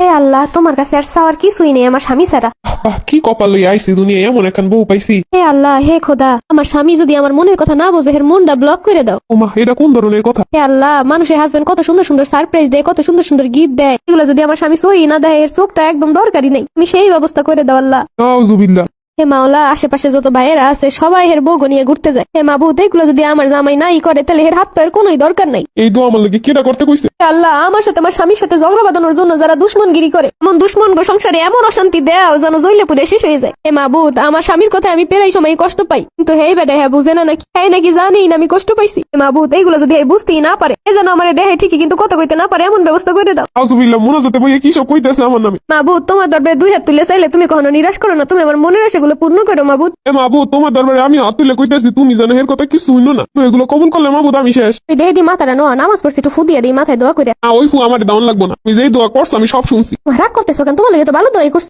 হে আল্লাহ, তোমার কাছে আর চাওয়ার কিছুই নেই আমার স্বামী ছাড়া। কি কপাল লইয়া আইছি দুনিয়া, এমন এখন বউ পাইছি। হে আল্লাহ, হে খোদা, আমার স্বামী যদি আমার মনের কথা না বোঝে, এর মনটা ব্লক করে দাও। ওমা, এটা কোন ধরনের কথা? হে আল্লাহ, মানুষের হাজবেন্ড কত সুন্দর সুন্দর সারপ্রাইজ দেয়, কত সুন্দর সুন্দর গিফট দেয়, এগুলো যদি আমার স্বামী সহি না দেয়, এর চোখটা একদম দরকারি নেই, তুমি সেই ব্যবস্থা করে দাও আল্লাহ। নাউজুবিল্লাহ। হে মাওলা, আশেপাশে যত ভাইয়েরা আছে সবাই এর বউ নিয়ে ঘুরতে যায়। হে মাবুদ, এগুলো যদি আমার জামাই নাই করে তাহলে এর হাত পায়ের কোনোই দরকার নাই। এই দোয়া আমার লাগে কেটা করতে কইছে? হে আল্লাহ, আমার সাথে আমার স্বামীর সাথে ঝগড়া বাঁধানোর জন্য যারা দুশ্মনগিরি করে, এমন দুশ্মন গো সংসারে এমন অশান্তি দেও যেন জইলে পুড়ে শেষ হয়ে যায়। হে মাবুদ, আমার স্বামীর কথা আমি প্রায় সময় কষ্ট পাই, কিন্তু হে বেটা হ্যাঁ বুঝে না নাকি, হ্যাঁ নাকি জানি না আমি কষ্ট পাইছি। হে মাবুদ, এইগুলো যদি বুঝতেই না পারে, এ যেন আমার দেহে ঠিকই কিন্তু কথা কইতে না পারে, এমন ব্যবস্থা করে দাও। নাউজুবিল্লাহ, মোনাজাতে বইয়ে কি সব কইতেছে আমার নামে। মাবুদ, তোমার দরবারে দুই হাত তুলে চাইলে তুমি কখনো নিরাশ করো না, তুমি আমার মনের আশাগুলো পূর্ণ করো মাবুদ। এ মাবুদ, তোমার দরবারে আমি হাত তুলে কইতেছি, তুমি জানো এর কথা কিছু হইল না। তুমি এগুলো কবুল করলে মাবুদ আমি শেষ। তুই দেহে দি মাথাটা নোয়া, নামাজ পড়ছি একটু ফুদিয়া দিই মাথায় দোয়া করে। ওই ফু আমার দাউন লাগবো না, তুমি যেই দোয়া করছো আমি সব শুনছি। রাগ করতেছো কেন? তোমার লাগে তো ভালো দোয়াই করছি।